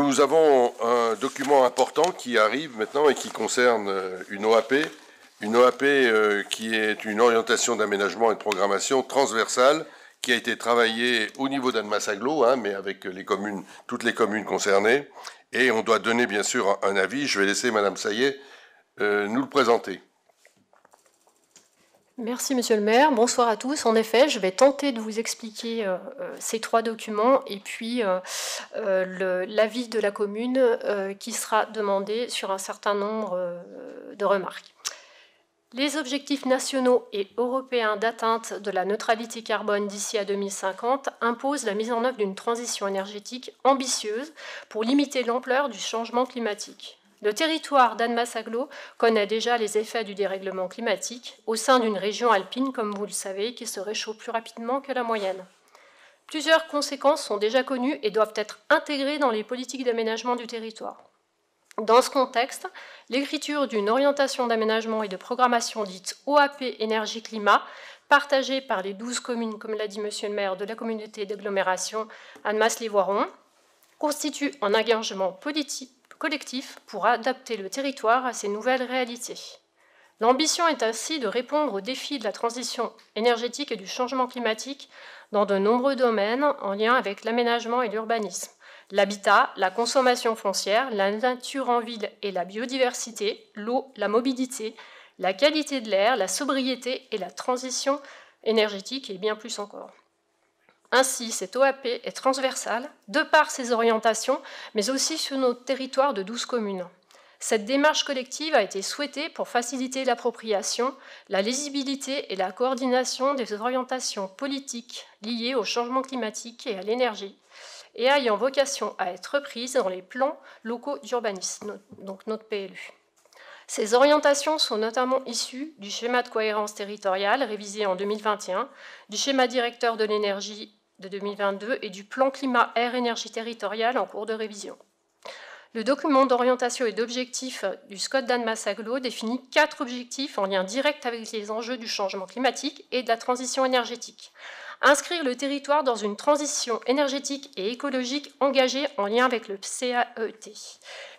Nous avons un document important qui arrive maintenant et qui concerne une OAP qui est une orientation d'aménagement et de programmation transversale qui a été travaillée au niveau d'Annemasse-Agglo, mais avec les communes, toutes les communes concernées. Et on doit donner bien sûr un avis. Je vais laisser Madame Saillet nous le présenter. Merci Monsieur le maire, bonsoir à tous. En effet, je vais tenter de vous expliquer ces trois documents et puis l'avis de la commune qui sera demandé sur un certain nombre de remarques. Les objectifs nationaux et européens d'atteinte de la neutralité carbone d'ici à 2050 imposent la mise en œuvre d'une transition énergétique ambitieuse pour limiter l'ampleur du changement climatique. Le territoire d'Annemasse-Agglo connaît déjà les effets du dérèglement climatique au sein d'une région alpine, comme vous le savez, qui se réchauffe plus rapidement que la moyenne. Plusieurs conséquences sont déjà connues et doivent être intégrées dans les politiques d'aménagement du territoire. Dans ce contexte, l'écriture d'une orientation d'aménagement et de programmation dite OAP énergie-climat, partagée par les 12 communes, comme l'a dit Monsieur le maire, de la communauté d'agglomération Annemasse-les-Voirons, constitue un engagement politique collectif pour adapter le territoire à ces nouvelles réalités. L'ambition est ainsi de répondre aux défis de la transition énergétique et du changement climatique dans de nombreux domaines en lien avec l'aménagement et l'urbanisme, l'habitat, la consommation foncière, la nature en ville et la biodiversité, l'eau, la mobilité, la qualité de l'air, la sobriété et la transition énergétique et bien plus encore. Ainsi, cette OAP est transversale, de par ses orientations, mais aussi sur notre territoire de 12 communes. Cette démarche collective a été souhaitée pour faciliter l'appropriation, la lisibilité et la coordination des orientations politiques liées au changement climatique et à l'énergie, et ayant vocation à être reprises dans les plans locaux d'urbanisme, donc notre PLU. Ces orientations sont notamment issues du schéma de cohérence territoriale révisé en 2021, du schéma directeur de l'énergie de 2022 et du plan climat-air-énergie territoriale en cours de révision. Le document d'orientation et d'objectifs du SCOT d'Annemasse-Agglo définit 4 objectifs en lien direct avec les enjeux du changement climatique et de la transition énergétique. Inscrire le territoire dans une transition énergétique et écologique engagée en lien avec le CAET.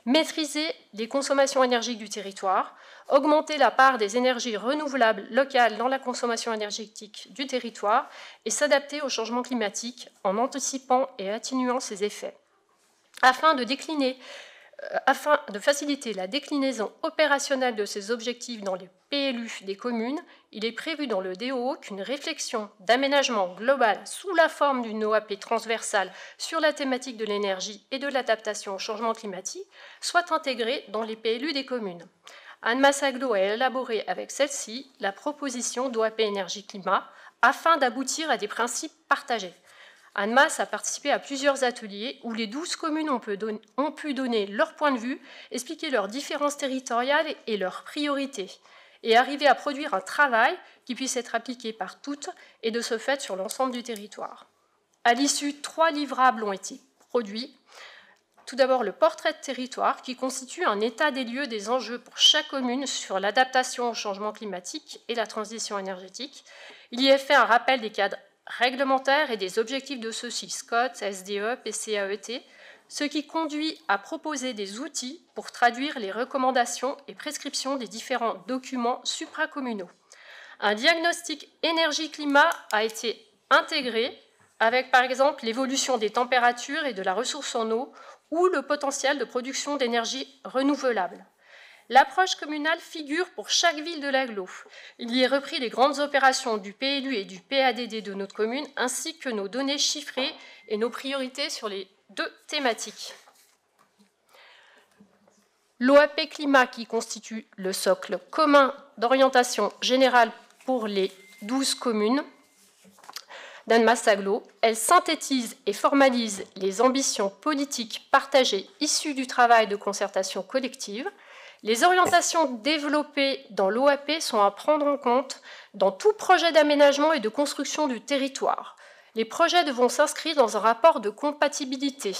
Maîtriser les consommations énergiques du territoire. Augmenter la part des énergies renouvelables locales dans la consommation énergétique du territoire et s'adapter au changement climatique en anticipant et atténuant ses effets. Afin de faciliter la déclinaison opérationnelle de ces objectifs dans les PLU des communes, il est prévu dans le DOO qu'une réflexion d'aménagement global sous la forme d'une OAP transversale sur la thématique de l'énergie et de l'adaptation au changement climatique soit intégrée dans les PLU des communes. Annemasse-Agglo a élaboré avec celle-ci la proposition d'OAP énergie-climat afin d'aboutir à des principes partagés. Annemasse a participé à plusieurs ateliers où les 12 communes ont pu donner leur point de vue, expliquer leurs différences territoriales et leurs priorités, et arriver à produire un travail qui puisse être appliqué par toutes et de ce fait sur l'ensemble du territoire. À l'issue, 3 livrables ont été produits. Tout d'abord, le portrait de territoire qui constitue un état des lieux des enjeux pour chaque commune sur l'adaptation au changement climatique et la transition énergétique. Il y est fait un rappel des cadres réglementaires et des objectifs de ceux-ci, SCOT, SDE, PCAET, ce qui conduit à proposer des outils pour traduire les recommandations et prescriptions des différents documents supracommunaux. Un diagnostic énergie-climat a été intégré avec par exemple l'évolution des températures et de la ressource en eau ou le potentiel de production d'énergie renouvelable. L'approche communale figure pour chaque ville de l'agglo. Il y est repris les grandes opérations du PLU et du PADD de notre commune, ainsi que nos données chiffrées et nos priorités sur les 2 thématiques. L'OAP climat qui constitue le socle commun d'orientation générale pour les 12 communes d'Annemasse-Agglo, elle synthétise et formalise les ambitions politiques partagées issues du travail de concertation collective. Les orientations développées dans l'OAP sont à prendre en compte dans tout projet d'aménagement et de construction du territoire. Les projets devront s'inscrire dans un rapport de compatibilité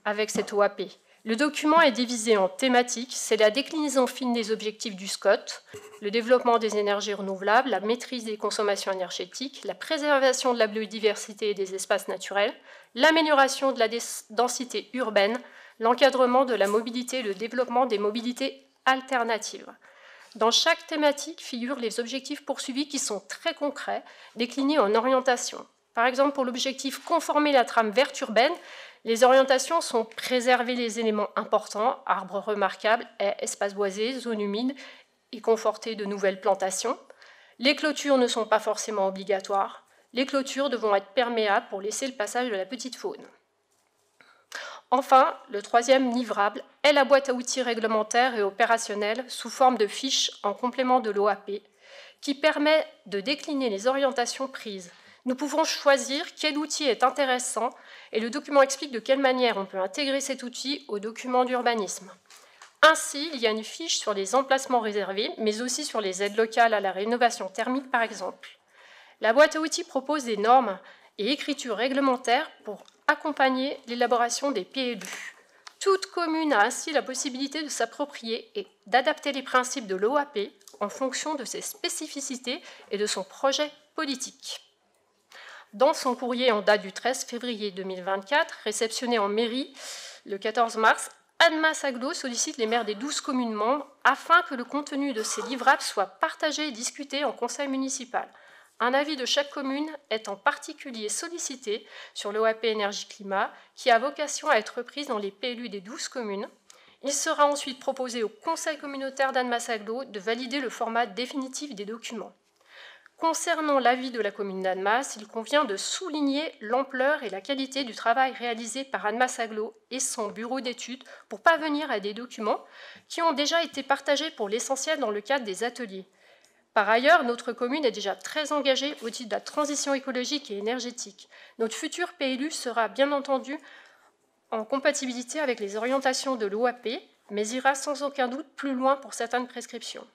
avec cette OAP. Le document est divisé en thématiques, c'est la déclinaison fine des objectifs du SCOT, le développement des énergies renouvelables, la maîtrise des consommations énergétiques, la préservation de la biodiversité et des espaces naturels, l'amélioration de la densité urbaine, l'encadrement de la mobilité et le développement des mobilités alternatives. Dans chaque thématique figurent les objectifs poursuivis qui sont très concrets, déclinés en orientation. Par exemple, pour l'objectif conformer la trame verte urbaine, les orientations sont préserver les éléments importants, arbres remarquables, haies, espaces boisés, zones humides, et conforter de nouvelles plantations. Les clôtures ne sont pas forcément obligatoires. Les clôtures devront être perméables pour laisser le passage de la petite faune. Enfin, le troisième livrable est la boîte à outils réglementaire et opérationnelle sous forme de fiches en complément de l'OAP, qui permet de décliner les orientations prises. Nous pouvons choisir quel outil est intéressant et le document explique de quelle manière on peut intégrer cet outil au document d'urbanisme. Ainsi, il y a une fiche sur les emplacements réservés, mais aussi sur les aides locales à la rénovation thermique, par exemple. La boîte à outils propose des normes et écritures réglementaires pour accompagner l'élaboration des PLU. Toute commune a ainsi la possibilité de s'approprier et d'adapter les principes de l'OAP en fonction de ses spécificités et de son projet politique. Dans son courrier en date du 13 février 2024, réceptionné en mairie le 14 mars, Annemasse Agglo sollicite les maires des 12 communes membres afin que le contenu de ces livrables soit partagé et discuté en conseil municipal. Un avis de chaque commune est en particulier sollicité sur l'OAP énergie-climat qui a vocation à être prise dans les PLU des 12 communes. Il sera ensuite proposé au conseil communautaire d'Annemasse Agglo de valider le format définitif des documents. Concernant l'avis de la commune d'Annemasse, il convient de souligner l'ampleur et la qualité du travail réalisé par Annemasse Agglo et son bureau d'études pour parvenir à des documents qui ont déjà été partagés pour l'essentiel dans le cadre des ateliers. Par ailleurs, notre commune est déjà très engagée au titre de la transition écologique et énergétique. Notre futur PLU sera bien entendu en compatibilité avec les orientations de l'OAP, mais ira sans aucun doute plus loin pour certaines prescriptions.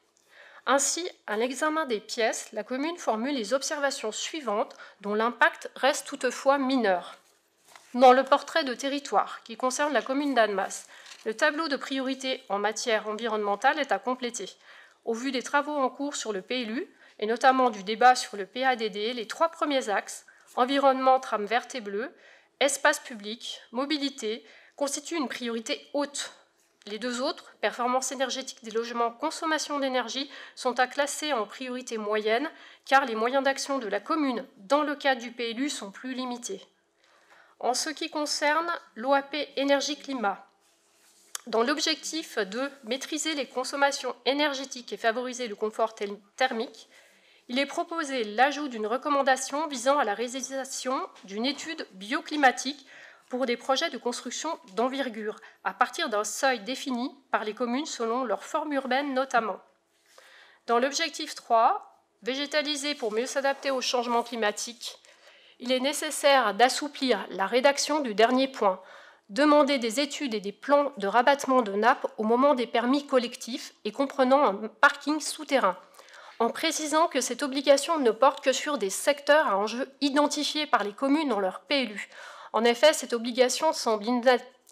Ainsi, à l'examen des pièces, la commune formule les observations suivantes dont l'impact reste toutefois mineur. Dans le portrait de territoire qui concerne la commune d'Annemasse, le tableau de priorité en matière environnementale est à compléter. Au vu des travaux en cours sur le PLU, et notamment du débat sur le PADD, les 3 premiers axes, environnement, trame verte et bleue, espace public, mobilité, constituent une priorité haute. Les 2 autres, performance énergétique des logements, consommation d'énergie, sont à classer en priorité moyenne, car les moyens d'action de la commune dans le cadre du PLU sont plus limités. En ce qui concerne l'OAP énergie-climat, dans l'objectif de maîtriser les consommations énergétiques et favoriser le confort thermique, il est proposé l'ajout d'une recommandation visant à la réalisation d'une étude bioclimatique pour des projets de construction d'envergure, à partir d'un seuil défini par les communes selon leur forme urbaine notamment. Dans l'objectif 3, végétaliser pour mieux s'adapter au changement climatique, il est nécessaire d'assouplir la rédaction du dernier point, demander des études et des plans de rabattement de nappes au moment des permis collectifs et comprenant un parking souterrain, en précisant que cette obligation ne porte que sur des secteurs à enjeux identifiés par les communes dans leur PLU. En effet, cette obligation semble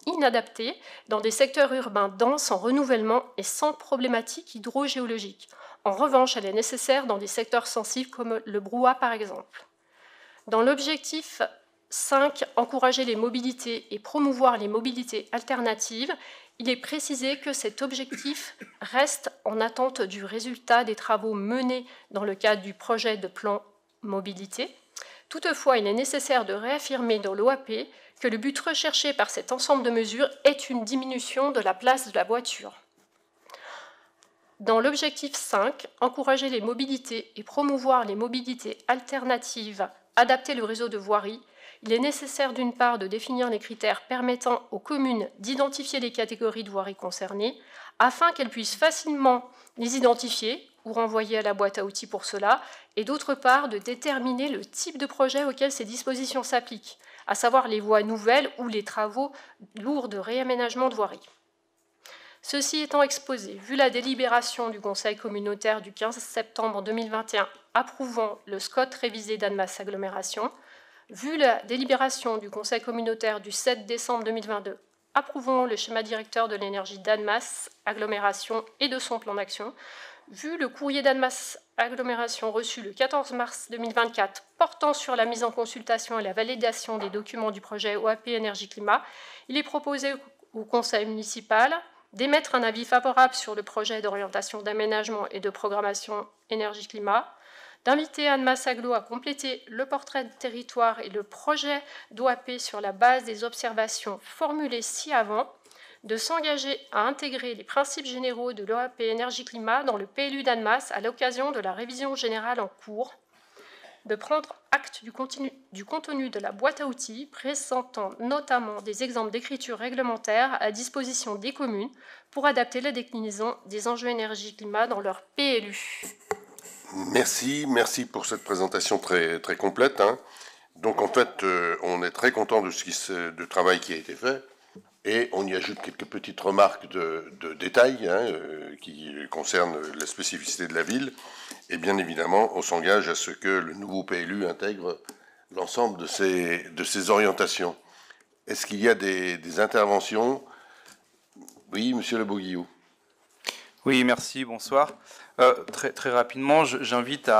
inadaptée dans des secteurs urbains denses en renouvellement et sans problématique hydrogéologique. En revanche, elle est nécessaire dans des secteurs sensibles comme le brouhaha par exemple. Dans l'objectif 5, encourager les mobilités et promouvoir les mobilités alternatives, il est précisé que cet objectif reste en attente du résultat des travaux menés dans le cadre du projet de plan mobilité. Toutefois, il est nécessaire de réaffirmer dans l'OAP que le but recherché par cet ensemble de mesures est une diminution de la place de la voiture. Dans l'objectif 5, encourager les mobilités et promouvoir les mobilités alternatives, adapter le réseau de voirie, il est nécessaire d'une part de définir les critères permettant aux communes d'identifier les catégories de voirie concernées, afin qu'elles puissent facilement les identifier ou renvoyer à la boîte à outils pour cela, et d'autre part de déterminer le type de projet auquel ces dispositions s'appliquent, à savoir les voies nouvelles ou les travaux lourds de réaménagement de voirie. Ceci étant exposé, vu la délibération du Conseil communautaire du 15 septembre 2021 approuvant le SCOT révisé d'Annemasse Agglomération, vu la délibération du Conseil communautaire du 7 décembre 2022 approuvons le schéma directeur de l'énergie d'Annemasse Agglomération et de son plan d'action. Vu le courrier d'Annemasse Agglomération reçu le 14 mars 2024 portant sur la mise en consultation et la validation des documents du projet OAP Énergie-Climat, il est proposé au Conseil municipal d'émettre un avis favorable sur le projet d'orientation d'aménagement et de programmation énergie-climat, d'inviter Annemasse Agglo à compléter le portrait de territoire et le projet d'OAP sur la base des observations formulées ci-avant, de s'engager à intégrer les principes généraux de l'OAP Énergie-Climat dans le PLU d'Annemasse à l'occasion de la révision générale en cours, de prendre acte du contenu de la boîte à outils, présentant notamment des exemples d'écriture réglementaire à disposition des communes pour adapter la déclinaison des enjeux énergie-climat dans leur PLU. Merci pour cette présentation très, très complète. Donc en fait, on est très content de travail qui a été fait. Et on y ajoute quelques petites remarques de détail qui concernent la spécificité de la ville. Et bien évidemment, on s'engage à ce que le nouveau PLU intègre l'ensemble de ces orientations. Est-ce qu'il y a des interventions? Oui, monsieur Le Boguillou. Oui, merci, bonsoir. Très rapidement, j'invite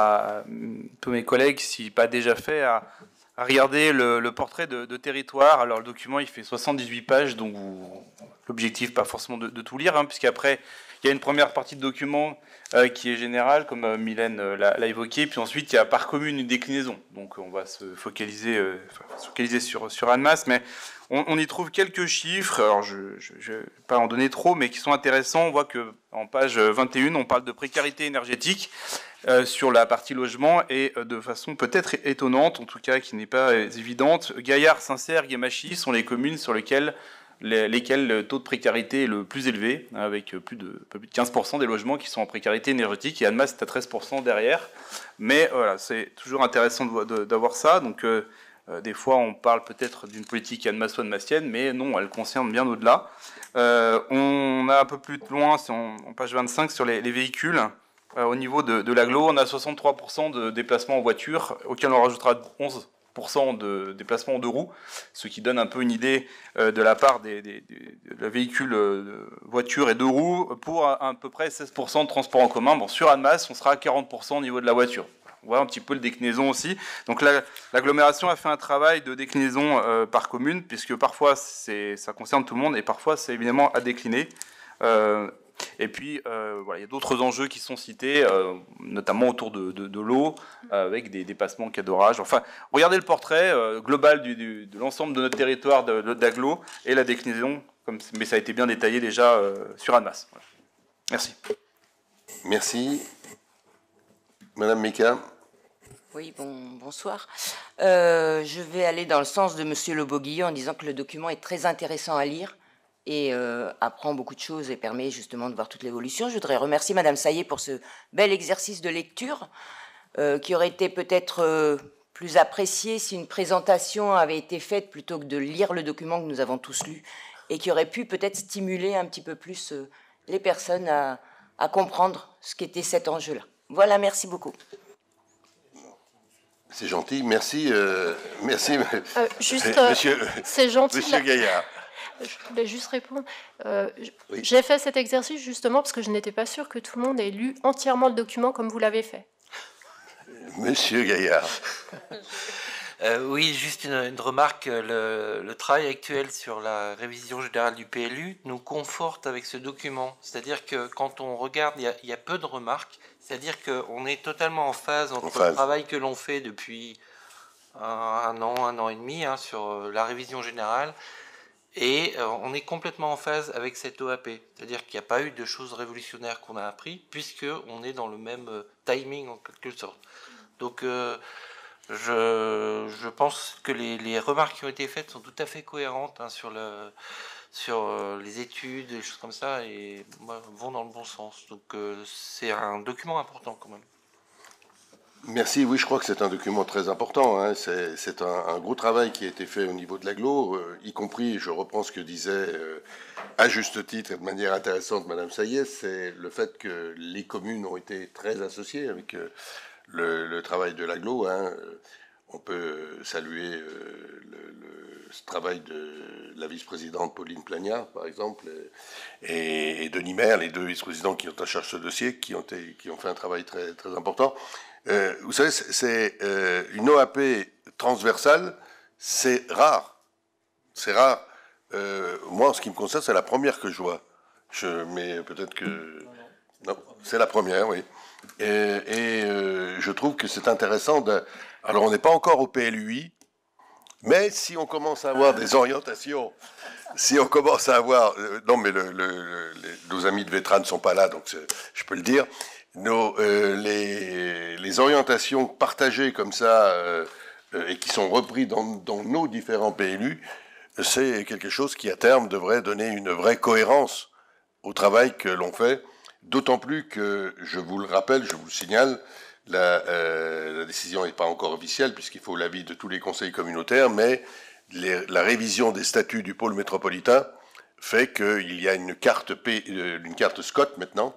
tous mes collègues, si pas déjà fait, à regarder le portrait de territoire. Alors le document, il fait 78 pages, donc l'objectif, pas forcément de tout lire, puisqu'après, il y a une première partie de document qui est générale, comme Mylène l'a évoqué, puis ensuite, il y a par commune une déclinaison. Donc on va se focaliser sur Annemasse, mais on y trouve quelques chiffres, alors je ne vais pas en donner trop, mais qui sont intéressants. On voit qu'en page 21, on parle de précarité énergétique sur la partie logement, et de façon peut-être étonnante, en tout cas qui n'est pas évidente, Gaillard, Saint-Cergue et Machy sont les communes sur lesquelles le taux de précarité est le plus élevé, avec plus de 15% des logements qui sont en précarité énergétique, et Annemasse est à 13% derrière. Mais voilà, c'est toujours intéressant d'avoir ça. Donc des fois, on parle peut-être d'une politique annemassienne, mais non, elle concerne bien au-delà. On a un peu plus loin, c'est en page 25, sur les véhicules. Au niveau de l'agglo, on a 63% de déplacements en voiture, auquel on rajoutera 11% de déplacements en deux roues, ce qui donne un peu une idée de la part des véhicules voiture et deux roues, pour à peu près 16% de transport en commun. Bon, sur Annemasse, on sera à 40% au niveau de la voiture. On voit un petit peu le déclinaison aussi. Donc l'agglomération a fait un travail de déclinaison par commune, puisque parfois ça concerne tout le monde, et parfois c'est évidemment à décliner. Et puis, voilà, il y a d'autres enjeux qui sont cités, notamment autour de l'eau, avec des dépassements en cas d'orage. Enfin, regardez le portrait global de l'ensemble de notre territoire d'agglo et la déclinaison, mais ça a été bien détaillé déjà sur Annemasse. Voilà. Merci. Merci. Madame Mika. Oui, bonsoir. Je vais aller dans le sens de monsieur Le Boguillou en disant que le document est très intéressant à lire et apprend beaucoup de choses et permet justement de voir toute l'évolution. Je voudrais remercier Madame Saillé pour ce bel exercice de lecture qui aurait été peut-être plus apprécié si une présentation avait été faite plutôt que de lire le document que nous avons tous lu, et qui aurait pu peut-être stimuler un petit peu plus les personnes à comprendre ce qu'était cet enjeu-là. Voilà, merci beaucoup. C'est gentil, merci. Merci, c'est gentil. Monsieur Gaillard. Je voulais juste répondre. Oui. J'ai fait cet exercice justement parce que je n'étais pas sûre que tout le monde ait lu entièrement le document comme vous l'avez fait. Monsieur Gaillard. Oui, juste une remarque. Le travail actuel sur la révision générale du PLU nous conforte avec ce document. C'est-à-dire que quand on regarde, il y a peu de remarques. C'est-à-dire qu'on est totalement en phase entre le travail que l'on fait depuis un an et demi sur la révision générale, et on est complètement en phase avec cette OAP. C'est-à-dire qu'il n'y a pas eu de choses révolutionnaires qu'on a appris, puisqu'on est dans le même timing en quelque sorte. Donc je pense que les remarques qui ont été faites sont tout à fait cohérentes sur les études, des choses comme ça, et vont dans le bon sens. Donc c'est un document important quand même. Merci, oui, je crois que c'est un document très important. C'est un gros travail qui a été fait au niveau de l'agglo, y compris, je reprends ce que disait à juste titre et de manière intéressante Madame Saillé, c'est le fait que les communes ont été très associées avec le travail de l'agglo. On peut saluer ce travail de la vice-présidente Pauline Plagnard, par exemple, et Denis Maire, les deux vice-présidents qui ont en charge ce dossier, qui ont fait un travail très, très important. Vous savez, c'est une OAP transversale, c'est rare. C'est rare. Moi, en ce qui me concerne, c'est la première que je vois. Mais peut-être que... Non, c'est la première, oui. Et je trouve que c'est intéressant de... Alors, on n'est pas encore au PLUI, mais si on commence à avoir des orientations, si on commence à avoir... non, mais nos amis de Vétra ne sont pas là, donc je peux le dire. Les orientations partagées comme ça, et qui sont reprises dans nos différents PLU, c'est quelque chose qui, à terme, devrait donner une vraie cohérence au travail que l'on fait. D'autant plus que, je vous le rappelle, je vous le signale, la décision n'est pas encore officielle, puisqu'il faut l'avis de tous les conseils communautaires, mais la révision des statuts du pôle métropolitain fait qu'il y a une carte SCOT maintenant,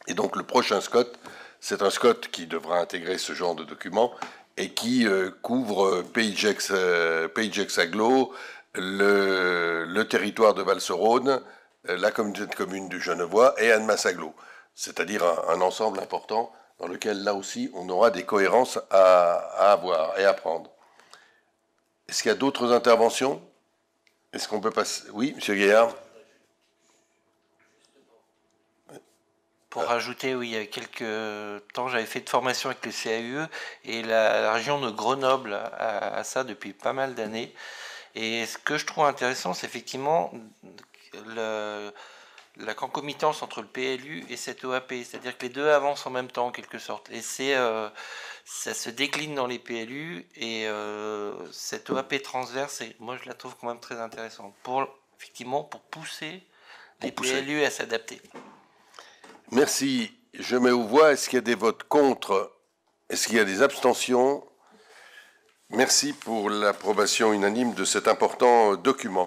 et donc le prochain SCOT, c'est un SCOT qui devra intégrer ce genre de documents, et qui couvre Pays de Gex-Aglo, le territoire de Val-Sorone, la communauté de communes du Genevois et Annemasse-Aglo, c'est-à-dire un ensemble important dans lequel, là aussi, on aura des cohérences à avoir et à prendre. Est-ce qu'il y a d'autres interventions? Est-ce qu'on peut passer... Oui, M. Gaillard. Pour rajouter, oui, il y a quelques temps, j'avais fait de formation avec le CAUE et la région de Grenoble a ça depuis pas mal d'années. Et ce que je trouve intéressant, c'est effectivement la concomitance entre le PLU et cette OAP, c'est-à-dire que les deux avancent en même temps en quelque sorte. Et ça se décline dans les PLU et cette OAP transverse, moi je la trouve quand même très intéressante effectivement pour pousser les PLU à s'adapter. Merci. Je mets aux voix. Est-ce qu'il y a des votes contre? Est-ce qu'il y a des abstentions? Merci pour l'approbation unanime de cet important document.